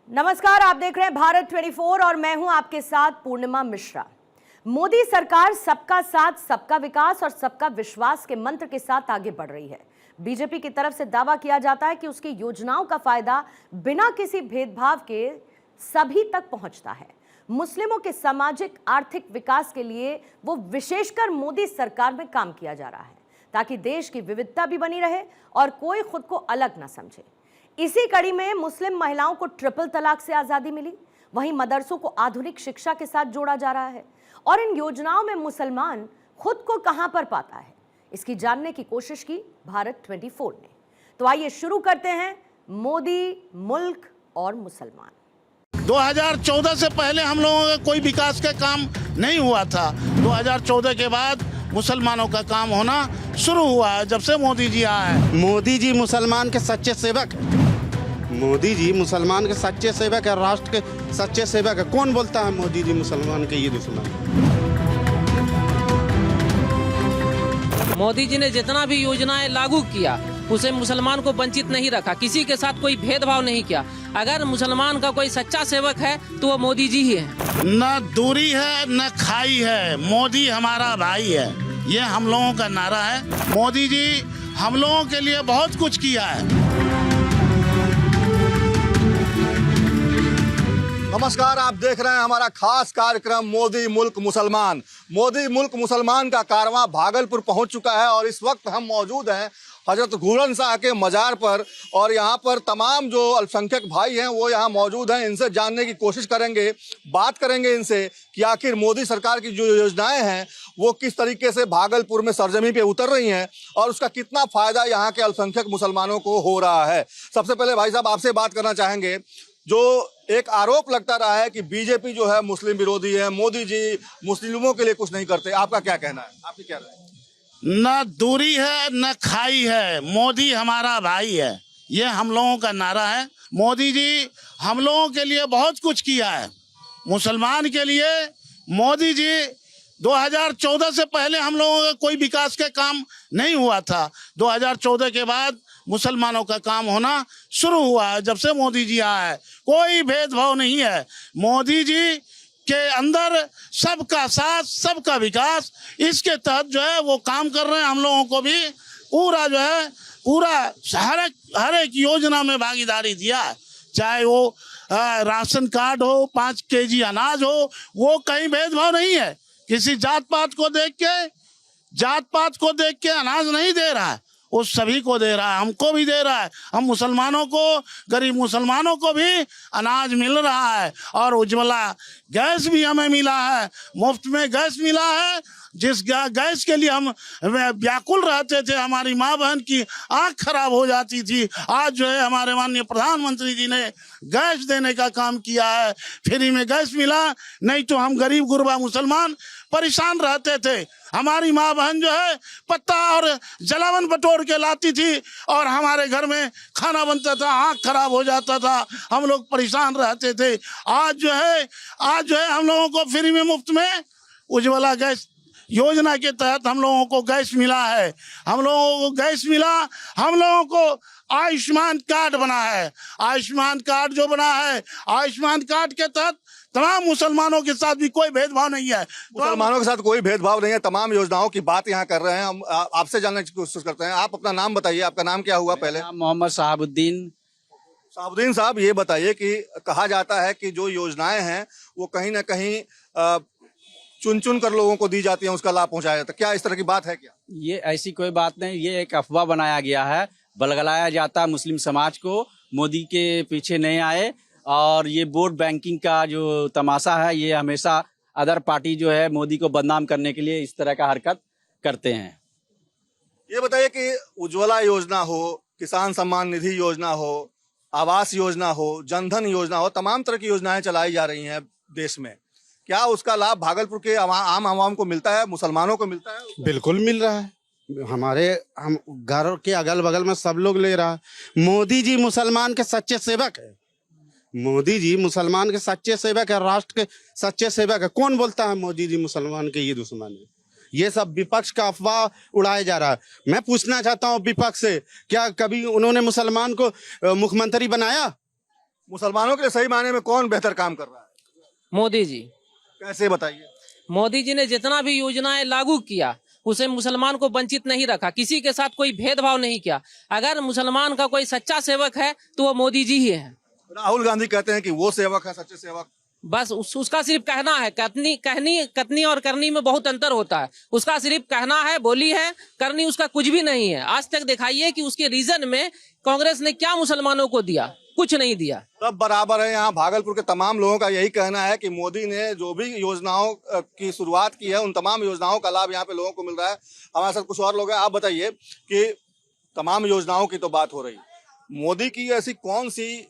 नमस्कार, आप देख रहे हैं भारत 24 और मैं हूं आपके साथ पूर्णिमा मिश्रा। मोदी सरकार सबका साथ, सबका विकास और सबका विश्वास के मंत्र के साथ आगे बढ़ रही है। बीजेपी की तरफ से दावा किया जाता है कि उसकी योजनाओं का फायदा बिना किसी भेदभाव के सभी तक पहुंचता है। मुस्लिमों के सामाजिक आर्थिक विकास के लिए वो विशेषकर मोदी सरकार में काम किया जा रहा है ताकि देश की विविधता भी बनी रहे और कोई खुद को अलग ना समझे। इसी कड़ी में मुस्लिम महिलाओं को ट्रिपल तलाक से आजादी मिली, वहीं मदरसों को आधुनिक शिक्षा के साथ जोड़ा जा रहा है। और इन योजनाओं में मुसलमान खुद को कहां पर पाता है, इसकी जानने की कोशिश की भारत 24 ने। तो आइए शुरू करते हैं मोदी, मुल्क और मुसलमान। 2014 से पहले हम लोगों का कोई विकास का काम नहीं हुआ था। 2014 के बाद मुसलमानों का काम होना शुरू हुआ है जब से मोदी जी आए हैं। मोदी जी मुसलमान के सच्चे सेवक हैं। मोदी जी मुसलमान के सच्चे सेवक है, राष्ट्र के सच्चे सेवक है। कौन बोलता है मोदी जी मुसलमान के ये दुश्मन? मोदी जी ने जितना भी योजनाएं लागू किया उसे मुसलमान को वंचित नहीं रखा, किसी के साथ कोई भेदभाव नहीं किया। अगर मुसलमान का कोई सच्चा सेवक है तो वो मोदी जी ही है। न दूरी है न खाई है, मोदी हमारा भाई है, ये हम लोगों का नारा है। मोदी जी हम लोगों के लिए बहुत कुछ किया है। नमस्कार, आप देख रहे हैं हमारा खास कार्यक्रम मोदी मुल्क मुसलमान। मोदी मुल्क मुसलमान का कारवां भागलपुर पहुंच चुका है और इस वक्त हम मौजूद हैं हजरत घूरन शाह के मजार पर। और यहाँ पर तमाम जो अल्पसंख्यक भाई हैं वो यहाँ मौजूद हैं। इनसे जानने की कोशिश करेंगे, बात करेंगे इनसे कि आखिर मोदी सरकार की जो योजनाएं हैं वो किस तरीके से भागलपुर में सरजमी पे उतर रही हैं और उसका कितना फायदा यहाँ के अल्पसंख्यक मुसलमानों को हो रहा है। सबसे पहले भाई साहब आपसे बात करना चाहेंगे, जो एक आरोप लगता रहा है कि बीजेपी जो है मुस्लिम विरोधी है, मोदी जी मुस्लिमों के लिए कुछ नहीं करते, आपका क्या कहना है? आपकी क्या राय है? न दूरी है न खाई है, मोदी हमारा भाई है, ये हम लोगों का नारा है। मोदी जी हम लोगों के लिए बहुत कुछ किया है। मुसलमान के लिए मोदी जी 2014 से पहले हम लोगों का कोई विकास का काम नहीं हुआ था। 2014 के बाद मुसलमानों का काम होना शुरू हुआ है जब से मोदी जी आए हैं। कोई भेदभाव नहीं है। मोदी जी के अंदर सबका साथ, सबका विकास, इसके तहत जो है वो काम कर रहे हैं। हम लोगों को भी पूरा जो है हर एक योजना में भागीदारी दिया है, चाहे वो राशन कार्ड हो, 5 केजी अनाज हो, वो कहीं भेदभाव नहीं है। किसी जात पात को देख के अनाज नहीं दे रहा है, वो सभी को दे रहा है, हमको भी दे रहा है। हम मुसलमानों को, गरीब मुसलमानों को भी अनाज मिल रहा है। और उज्ज्वला गैस भी हमें मिला है, मुफ्त में गैस मिला है, जिस गैस के लिए हम व्याकुल रहते थे, हमारी माँ बहन की आंख खराब हो जाती थी। आज जो है हमारे माननीय प्रधानमंत्री जी ने गैस देने का काम किया है, फ्री में गैस मिला। नहीं तो हम गरीब गुरबा मुसलमान परेशान रहते थे। हमारी माँ बहन जो है पत्ता और जलावन बटोर के लाती थी और हमारे घर में खाना बनता था, आँख खराब हो जाता था, हम लोग परेशान रहते थे। आज जो है हम लोगों को फ्री में मुफ्त में उज्ज्वला गैस योजना के तहत हम लोगों को गैस मिला है। हम लोगों को गैस मिला, हम लोगों को आयुष्मान कार्ड बना है। आयुष्मान कार्ड जो बना है, आयुष्मान कार्ड के तहत तमाम मुसलमानों के साथ भी कोई भेदभाव नहीं है। मुसलमानों के साथ कोई भेदभाव नहीं है, तमाम योजनाओं की बात यहाँ कर रहे हैं। हम आपसे जानने की कोशिश करते हैं। आप अपना नाम बताइए, आपका नाम क्या हुआ पहले? मोहम्मद साहबुद्दीन साहब, ये बताइए कि कहा जाता है कि जो योजनाएं हैं वो कहीं ना कहीं चुन चुन कर लोगों को दी जाती हैं, उसका लाभ पहुंचाया जाता है। क्या इस तरह की बात है क्या? ये ऐसी कोई बात नहीं, ये एक अफवाह बनाया गया है, बलगलाया जाता है मुस्लिम समाज को, मोदी के पीछे नहीं आए। और ये वोट बैंकिंग का जो तमाशा है, ये हमेशा अदर पार्टी जो है मोदी को बदनाम करने के लिए इस तरह का हरकत करते हैं। ये बताइए कि उज्ज्वला योजना हो, किसान सम्मान निधि योजना हो, आवास योजना हो, जनधन योजना हो, तमाम तरह की योजनाएं चलाई जा रही हैं देश में। क्या उसका लाभ भागलपुर के आम आवाम को मिलता है, मुसलमानों को मिलता है? बिल्कुल मिल रहा है। हम घर के अगल बगल में सब लोग ले रहा है। मोदी जी मुसलमान के सच्चे सेवक है। मोदी जी मुसलमान के सच्चे सेवक है, राष्ट्र के सच्चे सेवक है। कौन बोलता है मोदी जी मुसलमान के ये दुश्मन है? ये सब विपक्ष का अफवाह उड़ाया जा रहा है। मैं पूछना चाहता हूँ विपक्ष से, क्या कभी उन्होंने मुसलमान को मुख्यमंत्री बनाया? मुसलमानों के लिए सही मायने में कौन बेहतर काम कर रहा है? मोदी जी। कैसे बताइए? मोदी जी ने जितना भी योजनाएं लागू किया उसे मुसलमान को वंचित नहीं रखा, किसी के साथ कोई भेदभाव नहीं किया। अगर मुसलमान का कोई सच्चा सेवक है तो वो मोदी जी ही है। राहुल गांधी कहते हैं कि वो सेवक है सच्चे सेवक। बस उसका सिर्फ कहना है, कथनी और करनी में बहुत अंतर होता है। उसका सिर्फ कहना है, बोली है, करनी उसका कुछ भी नहीं है। आज तक दिखाइए कि उसके रीजन में कांग्रेस ने क्या मुसलमानों को दिया, कुछ नहीं दिया। सब बराबर है। यहाँ भागलपुर के तमाम लोगों का यही कहना है कि मोदी ने जो भी योजनाओं की शुरुआत की है उन तमाम योजनाओं का लाभ यहाँ पे लोगों को मिल रहा है। हमारे साथ कुछ और लोग हैं। आप बताइए कि तमाम योजनाओं की तो बात हो रही, मोदी की ऐसी कौन सी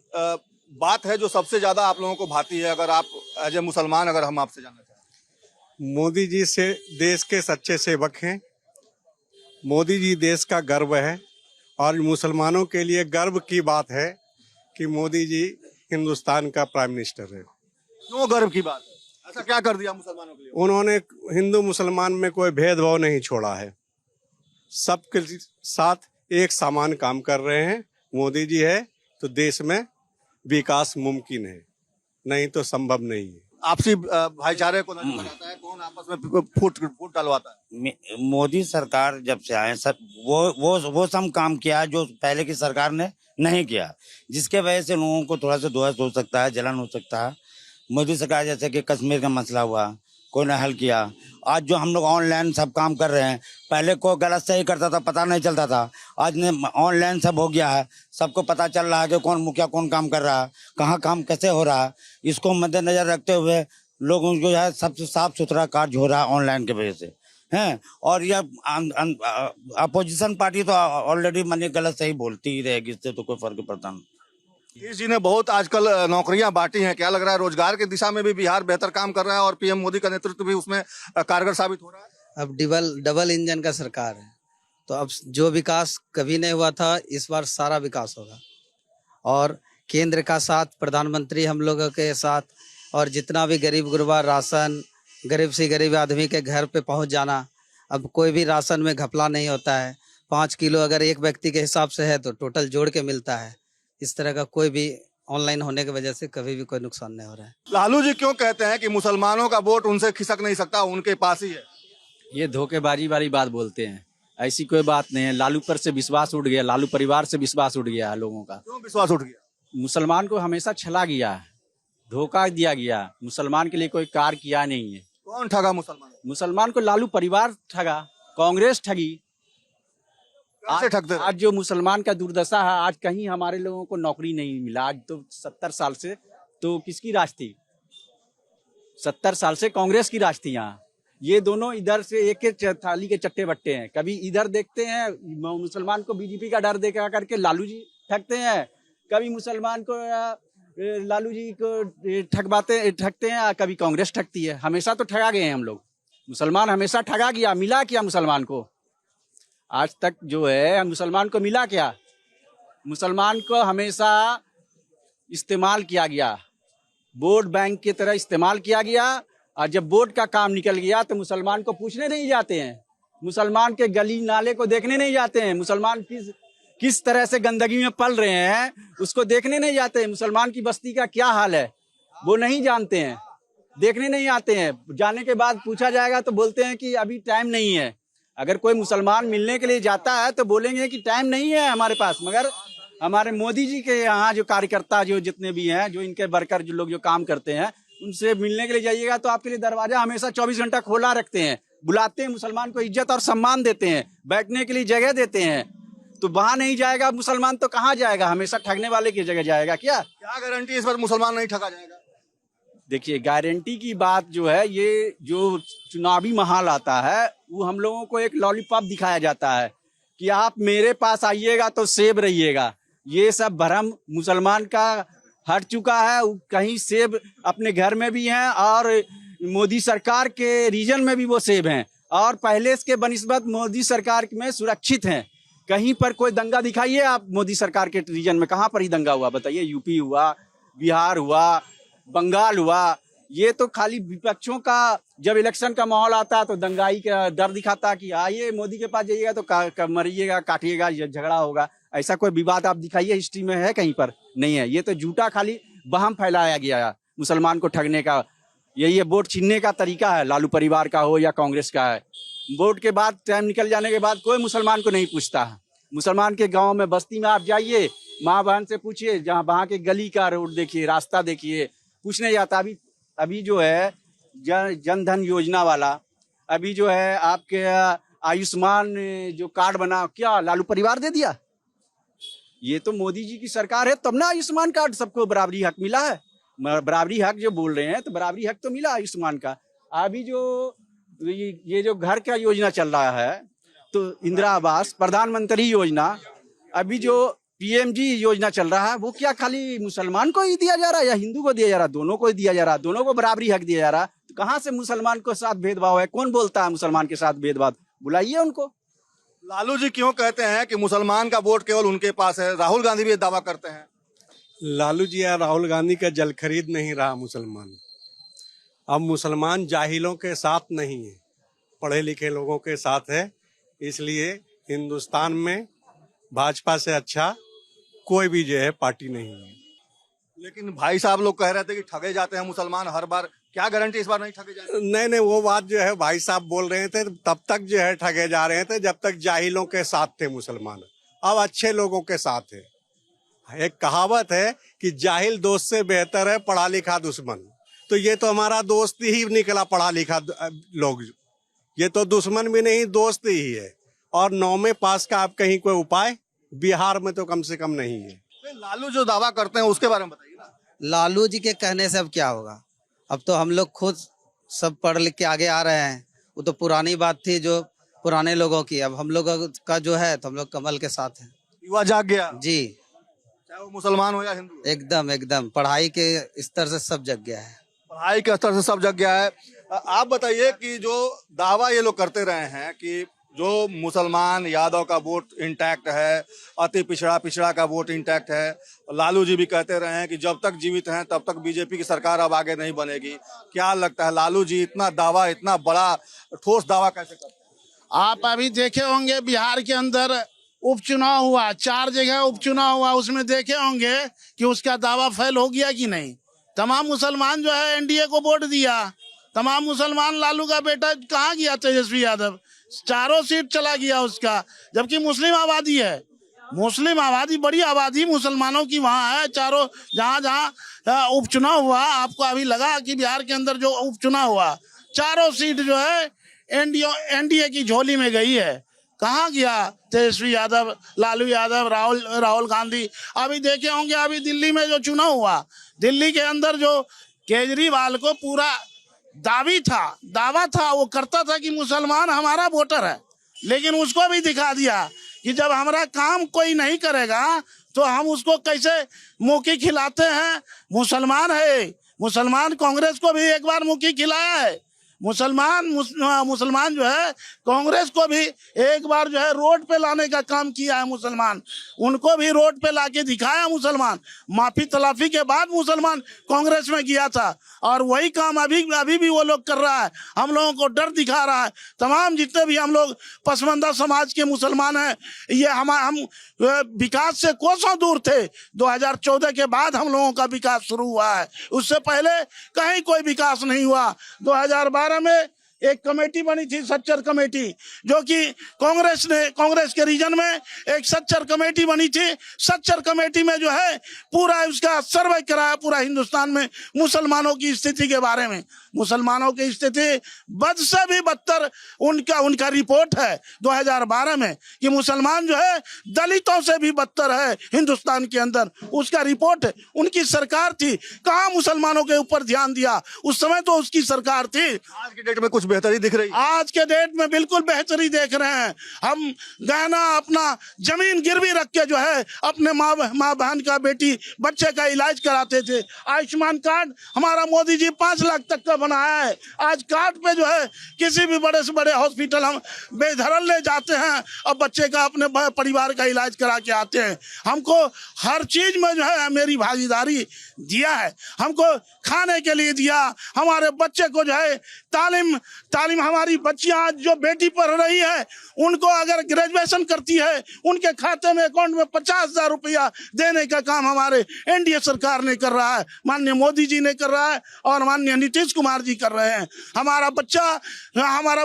बात है जो सबसे ज्यादा आप लोगों को भाती है? अगर आप एज ए मुसलमान अगर हम आपसे जानना चाहें। मोदी जी से देश के सच्चे सेवक हैं। मोदी जी देश का गर्व है और मुसलमानों के लिए गर्व की बात है कि मोदी जी हिंदुस्तान का प्राइम मिनिस्टर है। क्यों गर्व की बात है? ऐसा क्या कर दिया मुसलमानों के लिए? उन्होंने हिंदू मुसलमान में कोई भेदभाव नहीं छोड़ा है। सबके साथ एक समान काम कर रहे हैं। मोदी जी है तो देश में विकास मुमकिन है, नहीं तो संभव नहीं है। आपसी भाईचारे को नजर आता है, कौन आपस में फूट डलवाता है? मोदी सरकार जब से आए सब वो सब काम किया जो पहले की सरकार ने नहीं किया, जिसके वजह से लोगों को थोड़ा सा दोहस हो सकता है, जलन हो सकता है। मोदी सरकार जैसे कि कश्मीर का मसला हुआ, कोई ने हल किया। आज जो हम लोग ऑनलाइन सब काम कर रहे हैं, पहले कोई गलत सही करता था, पता नहीं चलता था। आज ने ऑनलाइन सब हो गया है, सबको पता चल रहा है कि कौन मुखिया कौन काम कर रहा है, कहाँ काम कैसे हो रहा है। इसको मद्देनजर रखते हुए लोगों को जो है सबसे साफ सुथरा कार्य हो रहा है ऑनलाइन के वजह से हैं। और यह अपोजिशन पार्टी तो ऑलरेडी माने गलत सही बोलती ही रहेगी, इससे तो कोई फर्क पड़ता नहीं। नीतीश जी ने बहुत आजकल नौकरियां बांटी हैं, क्या लग रहा है रोजगार की दिशा में भी बिहार बेहतर काम कर रहा है और पीएम मोदी का नेतृत्व भी उसमें कारगर साबित हो रहा है? अब डबल इंजन का सरकार है, तो अब जो विकास कभी नहीं हुआ था इस बार सारा विकास होगा। और केंद्र का साथ, प्रधानमंत्री हम लोगों के साथ, और जितना भी गरीब गुरबा राशन, गरीब से गरीब आदमी के घर पे पहुंच जाना। अब कोई भी राशन में घपला नहीं होता है। 5 किलो अगर एक व्यक्ति के हिसाब से है तो टोटल जोड़ के मिलता है। इस तरह का कोई भी ऑनलाइन होने की वजह से कभी भी कोई नुकसान नहीं हो रहा है। लालू जी क्यों कहते हैं कि मुसलमानों का वोट उनसे खिसक नहीं सकता, उनके पास ही है? ये धोखेबाजी वाली बात बोलते हैं, ऐसी कोई बात नहीं है। लालू पर से विश्वास उठ गया, लालू परिवार से विश्वास उठ गया है लोगों का। क्यों विश्वास उठ गया? मुसलमान को हमेशा छला गया है, धोखा दिया गया। मुसलमान के लिए कोई कार्य किया नहीं है। कौन ठगा मुसलमान? मुसलमान को लालू परिवार ठगा, कांग्रेस ठगी। कैसे ठगते? आज जो मुसलमान का दुर्दशा है, आज कहीं हमारे लोगों को नौकरी नहीं मिला। आज तो 70 साल से तो किसकी राज थी? 70 साल से कांग्रेस की राज थी यहाँ। ये दोनों इधर से एक एक थाली के चट्टे बट्टे हैं। कभी इधर देखते हैं मुसलमान को बीजेपी का डर देखा करके लालू जी ठगते हैं, कभी मुसलमान को लालू जी को ठगते हैं, कभी कांग्रेस ठगती है। हमेशा तो ठगा गए हैं हम लोग। मुसलमान हमेशा ठगा गया, मिला क्या मुसलमान को? आज तक जो है मुसलमान को मिला क्या? मुसलमान को हमेशा इस्तेमाल किया गया, वोट बैंक की तरह इस्तेमाल किया गया। और जब वोट का काम निकल गया तो मुसलमान को पूछने नहीं जाते हैं, मुसलमान के गली नाले को देखने नहीं जाते हैं, मुसलमान किस तरह से गंदगी में पल रहे हैं उसको देखने नहीं जाते हैं। मुसलमान की बस्ती का क्या हाल है वो नहीं जानते हैं, देखने नहीं आते हैं। जाने के बाद पूछा जाएगा तो बोलते हैं कि अभी टाइम नहीं है। अगर कोई मुसलमान मिलने के लिए जाता है तो बोलेंगे कि टाइम नहीं है हमारे पास। मगर हमारे मोदी जी के यहाँ जो कार्यकर्ता जो जितने भी हैं, जो इनके वर्कर जो लोग जो काम करते हैं, उनसे मिलने के लिए जाइएगा तो आपके लिए दरवाजा हमेशा 24 घंटा खोला रखते हैं, बुलाते हैं, मुसलमान को इज्जत और सम्मान देते हैं, बैठने के लिए जगह देते हैं। तो वहां नहीं जाएगा मुसलमान तो कहाँ जाएगा? हमेशा ठगने वाले की जगह जाएगा। क्या गारंटी इस बार मुसलमान नहीं ठगा जाएगा? देखिए, गारंटी की बात जो है, ये जो चुनावी माहौल आता है वो हम लोगों को एक लॉलीपॉप दिखाया जाता है कि आप मेरे पास आइएगा तो सेब रहिएगा। ये सब भ्रम मुसलमान का हट चुका है। कहीं सेब अपने घर में भी हैं और मोदी सरकार के रीजन में भी वो सेब हैं, और पहले के बनिस्बत मोदी सरकार में सुरक्षित हैं। कहीं पर कोई दंगा दिखाइए आप मोदी सरकार के रीजन में, कहाँ पर ही दंगा हुआ बताइए? यूपी हुआ, बिहार हुआ, बंगाल हुआ। ये तो खाली विपक्षों का जब इलेक्शन का माहौल आता है तो दंगाई का डर दिखाता कि आइए मोदी के पास जाइएगा तो मरिएगा, काटिएगा, झगड़ा होगा। ऐसा कोई विवाद आप दिखाइए हिस्ट्री में है? कहीं पर नहीं है। ये तो झूठा खाली वहम फैलाया गया है मुसलमान को ठगने का। ये वोट छीनने का तरीका है, लालू परिवार का हो या कांग्रेस का है। वोट के बाद टाइम निकल जाने के बाद कोई मुसलमान को नहीं पूछता है। मुसलमान के गांव में बस्ती में आप जाइए, माँ बहन से पूछिए, जहाँ वहाँ के गली का रोड देखिए, रास्ता देखिए, पूछने जाता। अभी जो है जन धन योजना वाला, अभी जो है आपके आयुष्मान जो कार्ड बना, क्या लालू परिवार दे दिया? ये तो मोदी जी की सरकार है तब ना आयुष्मान कार्ड सबको बराबरी हक मिला है। बराबरी हक जो बोल रहे हैं तो बराबरी हक तो मिला आयुष्मान का। अभी जो ये जो घर का योजना चल रहा है, तो इंदिरा आवास, प्रधानमंत्री योजना, अभी जो पीएमजी योजना चल रहा है, वो क्या खाली मुसलमान को ही दिया जा रहा है या हिंदू को दिया जा रहा है? दोनों को ही दिया जा रहा है, दोनों को बराबरी हक दिया जा रहा है। तो कहाँ से मुसलमान के साथ भेदभाव है? कौन बोलता है मुसलमान के साथ भेदभाव? बुलाइए उनको। लालू जी क्यों कहते हैं कि मुसलमान का वोट केवल उनके पास है? राहुल गांधी भी ये दावा करते हैं। लालू जी या राहुल गांधी का जल खरीद नहीं रहा मुसलमान। अब मुसलमान जाहिलों के साथ नहीं है, पढ़े लिखे लोगों के साथ है। इसलिए हिंदुस्तान में भाजपा से अच्छा कोई भी जो है पार्टी नहीं है। लेकिन भाई साहब लोग कह रहे थे कि ठगे जाते हैं मुसलमान हर बार, क्या गारंटी इस बार नहीं ठगे जाएंगे? नहीं, वो बात जो है भाई साहब बोल रहे थे तब तक जो है ठगे जा रहे थे जब तक जाहिलों के साथ थे मुसलमान। अब अच्छे लोगों के साथ है। एक कहावत है कि जाहिल दोस्त से बेहतर है पढ़ा लिखा दुश्मन। तो ये तो हमारा दोस्त ही निकला, पढ़ा लिखा लोग। ये तो दुश्मन भी नहीं, दोस्त ही है। और 9वें पास का आप कहीं कोई उपाय बिहार में तो कम से कम नहीं है। लालू जो दावा करते हैं उसके बारे में बताइए ना। लालू जी के कहने से अब क्या होगा? अब तो हम लोग खुद सब पढ़ लिख के आगे आ रहे हैं। वो तो पुरानी बात थी जो पुराने लोगों की। अब हम लोगों का जो है तो हम लोग कमल के साथ हैं। युवा जाग गया जी, चाहे वो मुसलमान हो या हिंदू। एकदम एकदम पढ़ाई के स्तर से सब जग गया है। पढ़ाई के स्तर से सब जग गया है। आप बताइए कि जो दावा ये लोग करते रहे हैं कि जो मुसलमान यादव का वोट इंटैक्ट है, अति पिछड़ा का वोट इंटैक्ट है, लालू जी भी कहते रहे हैं कि जब तक जीवित हैं तब तक बीजेपी की सरकार अब आगे नहीं बनेगी। क्या लगता है लालू जी इतना दावा, इतना बड़ा ठोस दावा कैसे करते हैं? आप अभी देखे होंगे बिहार के अंदर उपचुनाव हुआ, 4 जगह उपचुनाव हुआ, उसमें देखे होंगे कि उसका दावा फेल हो गया कि नहीं। तमाम मुसलमान जो है एनडीए को वोट दिया। तमाम मुसलमान लालू का बेटा कहाँ गया तेजस्वी यादव? 4 सीट चला गया उसका, जबकि मुस्लिम आबादी है। मुस्लिम आबादी, बड़ी आबादी मुसलमानों की वहाँ है। चारों जहाँ उपचुनाव हुआ, आपको अभी लगा कि बिहार के अंदर जो उपचुनाव हुआ 4 सीट जो है एनडीए की झोली में गई है। कहाँ गया तेजस्वी यादव, लालू यादव, राहुल गांधी? अभी देखे होंगे अभी दिल्ली में जो चुनाव हुआ, दिल्ली के अंदर जो केजरीवाल को पूरा दावा था, वो करता था कि मुसलमान हमारा वोटर है, लेकिन उसको भी दिखा दिया कि जब हमारा काम कोई नहीं करेगा तो हम उसको कैसे मुक्की खिलाते हैं। मुसलमान कांग्रेस को भी एक बार मुक्की खिलाया है। मुसलमान जो है कांग्रेस को भी एक बार जो है रोड पे लाने का काम किया है। मुसलमान उनको भी रोड पे लाके दिखाया। मुसलमान माफी तलाफी के बाद मुसलमान कांग्रेस में गया था, और वही काम अभी भी वो लोग कर रहा है। हम लोगों को डर दिखा रहा है। तमाम जितने भी हम लोग पसमानदा समाज के मुसलमान हैं, ये हम विकास से कोसों दूर थे। 2014 के बाद हम लोगों का विकास शुरू हुआ है, उससे पहले कहीं कोई विकास नहीं हुआ। 2012 में एक कमेटी बनी थी, सच्चर कमेटी, जो कि कांग्रेस के रीजन में एक सच्चर कमेटी बनी थी। सच्चर कमेटी में जो है पूरा उसका सर्वे कराया पूरा हिंदुस्तान में मुसलमानों की स्थिति के बारे में। मुसलमानों की स्थिति बद से भी बदतर उनका रिपोर्ट है 2012 में कि मुसलमान जो है दलितों से भी बदतर है हिंदुस्तान के अंदर। उसका रिपोर्ट है। उनकी सरकार थी, कहाँ मुसलमानों के ऊपर ध्यान दिया? उस समय तो उसकी सरकार थी। आज की डेट में कुछ बेहतरी दिख रही है? आज के डेट में बिल्कुल बेहतरी देख रहे हैं। हम गहना अपना जमीन गिरवी रख के जो है अपने माँ बहन का, बेटी बच्चे का इलाज कराते थे। आयुष्मान कार्ड हमारा मोदी जी 5 लाख तक का बनाया है। आज कार्ड पे जो है किसी भी बड़े से बड़े हॉस्पिटल हम बेधड़क ले जाते हैं और बच्चे का, अपने परिवार का इलाज करा के आते हैं। हमको हर चीज में जो है मेरी भागीदारी दिया है। हमको खाने के लिए दिया, हमारे बच्चे को जो है तालीम तालीम हमारी बच्चियां आज जो बेटी पढ़ रही है उनको अगर ग्रेजुएशन करती है उनके खाते में अकाउंट में 50,000 रुपया देने का काम हमारे एनडीए सरकार ने कर रहा है, माननीय मोदी जी ने कर रहा है और माननीय नीतीश कुमार जी कर रहे हैं। हमारा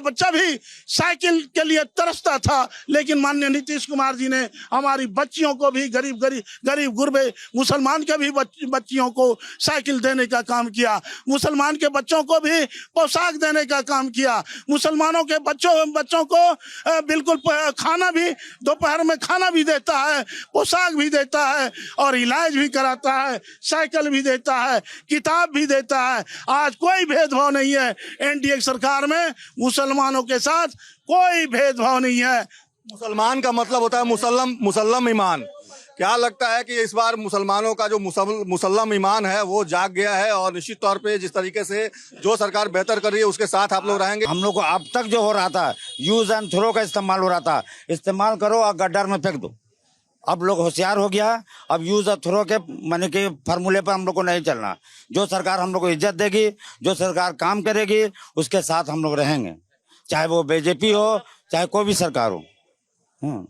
बच्चा भी साइकिल के लिए तरसता था, लेकिन माननीय नीतीश कुमार जी ने हमारी बच्चियों को भी गरीब गुरबे मुसलमान के भी बच्चियों को साइकिल देने का काम किया, मुसलमान के बच्चों को भी पोशाक देने का काम किया, मुसलमानों के बच्चों को बिल्कुल खाना भी दोपहर में खाना भी देता है, पोशाक भी देता है और इलाज भी कराता है, साइकिल भी देता है, किताब भी देता है। आज कोई भेदभाव नहीं है एनडीए सरकार में, मुसलमानों के साथ कोई भेदभाव नहीं है। मुसलमान का मतलब होता है मुसल्लम ईमान। क्या लगता है कि इस बार मुसलमानों का जो मुसल्लम ईमान है वो जाग गया है और निश्चित तौर पे जिस तरीके से जो सरकार बेहतर कर रही है उसके साथ आप लोग रहेंगे? हम लोग को अब तक जो हो रहा था यूज एंड थ्रो का इस्तेमाल हो रहा था, इस्तेमाल करो और गड्ढर में फेंक दो। अब लोग होशियार हो गया, अब यूज और थ्रो के माने के फार्मूले पर हम लोग को नहीं चलना। जो सरकार हम लोग को इज्जत देगी, जो सरकार काम करेगी उसके साथ हम लोग रहेंगे, चाहे वो बीजेपी हो चाहे कोई भी सरकार हो। हम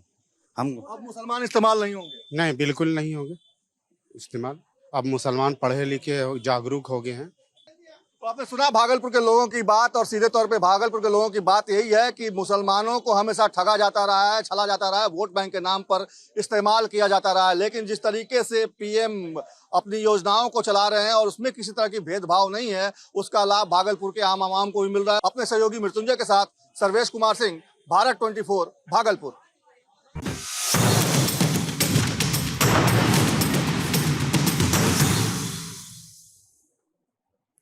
अब मुसलमान इस्तेमाल नहीं होंगे? नहीं, बिल्कुल नहीं होंगे इस्तेमाल। अब मुसलमान पढ़े लिखे जागरूक हो गए हैं। तो आपने सुना भागलपुर के लोगों की बात, और सीधे तौर पे भागलपुर के लोगों की बात यही है कि मुसलमानों को हमेशा ठगा जाता रहा है, छला जाता रहा है, वोट बैंक के नाम पर इस्तेमाल किया जाता रहा है। लेकिन जिस तरीके से पीएम अपनी योजनाओं को चला रहे हैं और उसमें किसी तरह की भेदभाव नहीं है, उसका लाभ भागलपुर के आम आवाम को भी मिल रहा है। अपने सहयोगी मृत्युंजय के साथ सर्वेश कुमार सिंह, भारत 24 भागलपुर।